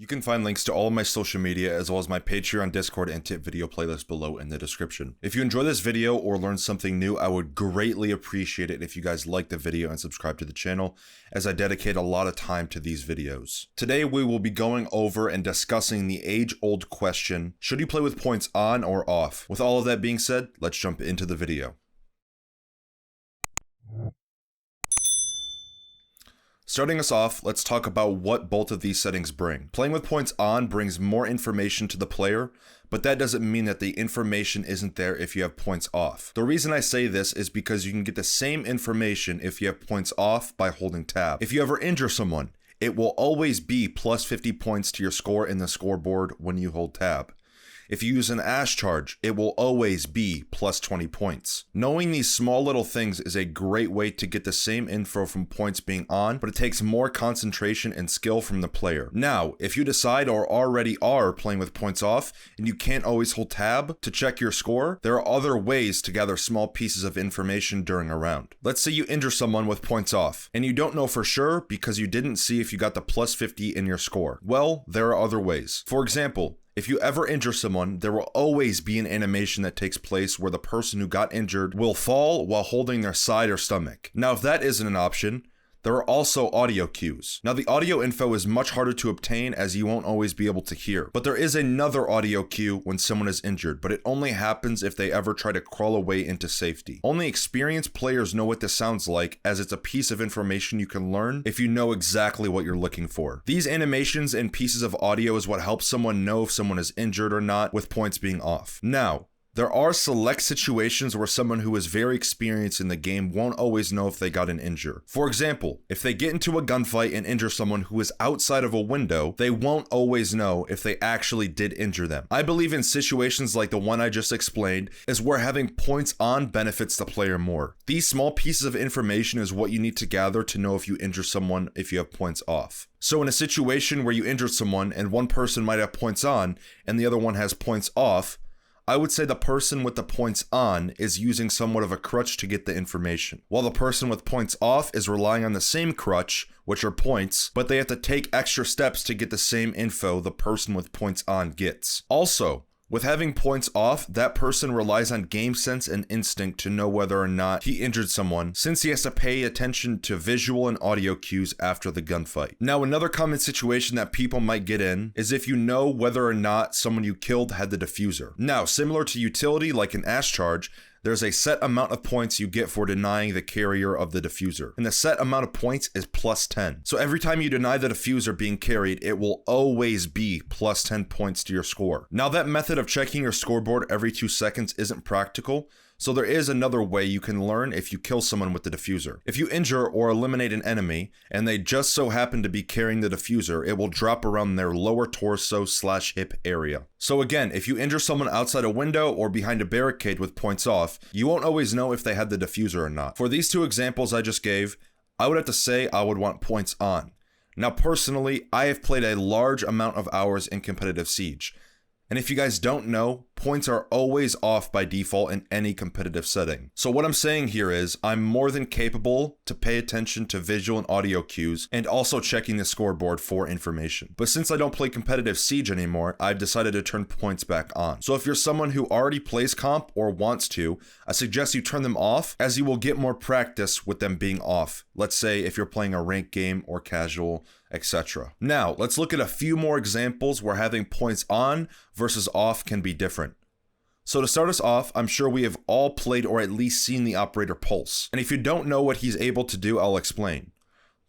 You can find links to all of my social media as well as my Patreon, Discord, and tip video playlist below in the description. If you enjoy this video or learned something new, I would greatly appreciate it if you guys like the video and subscribe to the channel, as I dedicate a lot of time to these videos. Today we will be going over and discussing the age-old question, should you play with points on or off? With all of that being said, let's jump into the video. Starting us off, let's talk about what both of these settings bring. Playing with points on brings more information to the player, but that doesn't mean that the information isn't there if you have points off. The reason I say this is because you can get the same information if you have points off by holding tab. If you ever injure someone, it will always be plus 50 points to your score in the scoreboard when you hold tab. If you use an Ash charge, it will always be plus 20 points. Knowing these small little things is a great way to get the same info from points being on, but it takes more concentration and skill from the player. Now, if you decide or already are playing with points off, and you can't always hold tab to check your score, there are other ways to gather small pieces of information during a round. Let's say you injure someone with points off, and you don't know for sure because you didn't see if you got the plus 50 in your score. Well, there are other ways. For example, if you ever injure someone, there will always be an animation that takes place where the person who got injured will fall while holding their side or stomach. Now, if that isn't an option, there are also audio cues. Now, the audio info is much harder to obtain as you won't always be able to hear, but there is another audio cue when someone is injured, but it only happens if they ever try to crawl away into safety. Only experienced players know what this sounds like, as it's a piece of information you can learn if you know exactly what you're looking for. These animations and pieces of audio is what helps someone know if someone is injured or not, with points being off. Now, there are select situations where someone who is very experienced in the game won't always know if they got an injury. For example, if they get into a gunfight and injure someone who is outside of a window, they won't always know if they actually did injure them. I believe in situations like the one I just explained is where having points on benefits the player more. These small pieces of information is what you need to gather to know if you injure someone if you have points off. So in a situation where you injured someone and one person might have points on and the other one has points off, I would say the person with the points on is using somewhat of a crutch to get the information, while the person with points off is relying on the same crutch, which are points, but they have to take extra steps to get the same info the person with points on gets. Also, with having points off, that person relies on game sense and instinct to know whether or not he injured someone, since he has to pay attention to visual and audio cues after the gunfight. Now, another common situation that people might get in is if you know whether or not someone you killed had the diffuser. Now, similar to utility like an Ash charge, there's a set amount of points you get for denying the carrier of the diffuser, and the set amount of points is plus 10. So every time you deny the diffuser being carried, it will always be plus 10 points to your score. Now, that method of checking your scoreboard every 2 seconds isn't practical, so there is another way you can learn if you kill someone with the diffuser. If you injure or eliminate an enemy, and they just so happen to be carrying the diffuser, it will drop around their lower torso/hip area. So again, if you injure someone outside a window or behind a barricade with points off, you won't always know if they had the diffuser or not. For these two examples I just gave, I would have to say I would want points on. Now personally, I have played a large amount of hours in competitive Siege. And if you guys don't know, points are always off by default in any competitive setting. So what I'm saying here is, I'm more than capable to pay attention to visual and audio cues, and also checking the scoreboard for information. But since I don't play competitive Siege anymore, I've decided to turn points back on. So if you're someone who already plays comp or wants to, I suggest you turn them off, as you will get more practice with them being off. Let's say if you're playing a ranked game or casual, etc. Now, let's look at a few more examples where having points on versus off can be different. So to start us off, I'm sure we have all played or at least seen the operator Pulse. And if you don't know what he's able to do, I'll explain.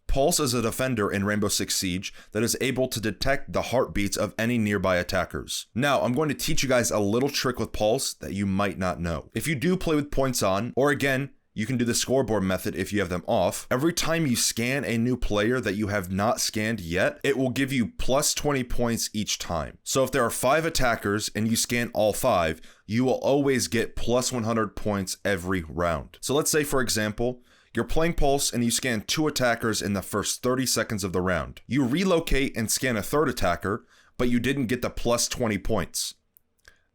Pulse is a defender in Rainbow Six Siege that is able to detect the heartbeats of any nearby attackers. Now, I'm going to teach you guys a little trick with Pulse that you might not know. If you do play with points on, or again, you can do the scoreboard method if you have them off. Every time you scan a new player that you have not scanned yet, it will give you plus 20 points each time. So if there are 5 attackers and you scan all 5, you will always get plus 100 points every round. So let's say, for example, you're playing Pulse and you scan 2 attackers in the first 30 seconds of the round. You relocate and scan a 3rd attacker, but you didn't get the plus 20 points.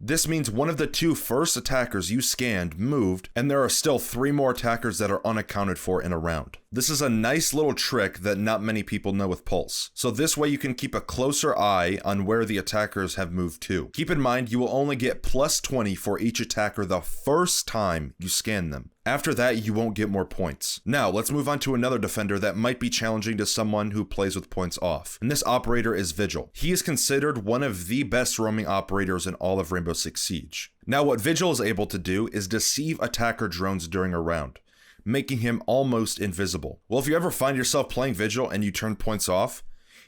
This means one of the 2 first attackers you scanned moved, and there are still 3 more attackers that are unaccounted for in a round. This is a nice little trick that not many people know with Pulse. So this way you can keep a closer eye on where the attackers have moved to. Keep in mind you will only get plus 20 for each attacker the first time you scan them. After that, you won't get more points. Now, let's move on to another defender that might be challenging to someone who plays with points off. And this operator is Vigil. He is considered one of the best roaming operators in all of Rainbow Six Siege. Now, what Vigil is able to do is deceive attacker drones during a round, making him almost invisible. Well, if you ever find yourself playing Vigil and you turn points off,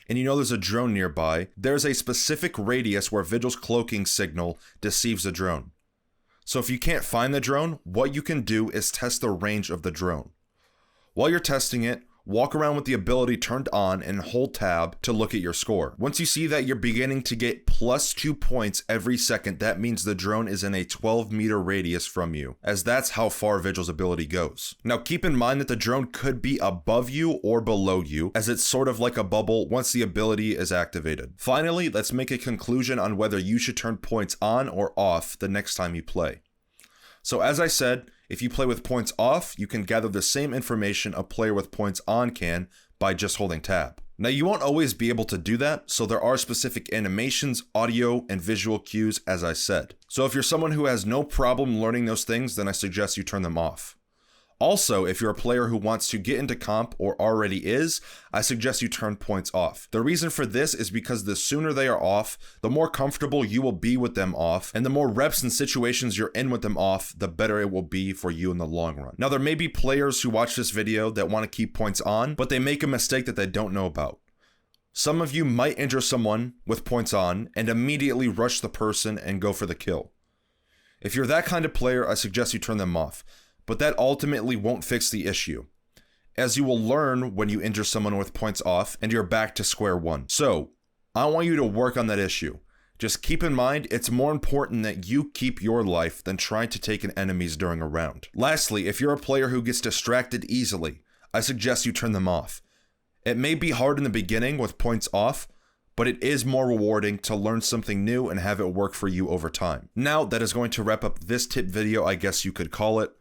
and you know there's a drone nearby, there's a specific radius where Vigil's cloaking signal deceives the drone. So if you can't find the drone, what you can do is test the range of the drone. While you're testing it, walk around with the ability turned on and hold tab to look at your score. Once you see that you're beginning to get plus 2 points every second, that means the drone is in a 12-meter radius from you, as that's how far Vigil's ability goes. Now keep in mind that the drone could be above you or below you, as it's sort of like a bubble once the ability is activated. Finally, let's make a conclusion on whether you should turn points on or off the next time you play. So as I said, if you play with points off, you can gather the same information a player with points on can by just holding tab. Now you won't always be able to do that, so there are specific animations, audio, and visual cues as I said. So if you're someone who has no problem learning those things, then I suggest you turn them off. Also, if you're a player who wants to get into comp or already is, I suggest you turn points off. The reason for this is because the sooner they are off, the more comfortable you will be with them off, and the more reps and situations you're in with them off, the better it will be for you in the long run. Now, there may be players who watch this video that want to keep points on, but they make a mistake that they don't know about. Some of you might injure someone with points on and immediately rush the person and go for the kill. If you're that kind of player, I suggest you turn them off. But that ultimately won't fix the issue, as you will learn when you injure someone with points off and you're back to square one. So, I want you to work on that issue. Just keep in mind, it's more important that you keep your life than trying to take an enemy's during a round. Lastly, if you're a player who gets distracted easily, I suggest you turn them off. It may be hard in the beginning with points off, but it is more rewarding to learn something new and have it work for you over time. Now, that is going to wrap up this tip video, I guess you could call it.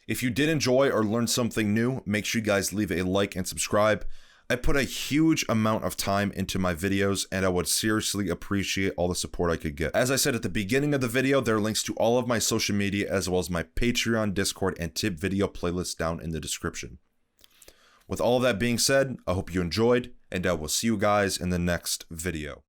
If you did enjoy or learn something new, make sure you guys leave a like and subscribe. I put a huge amount of time into my videos, and I would seriously appreciate all the support I could get. As I said at the beginning of the video, there are links to all of my social media as well as my Patreon, Discord, and tip video playlists down in the description. With all of that being said, I hope you enjoyed, and I will see you guys in the next video.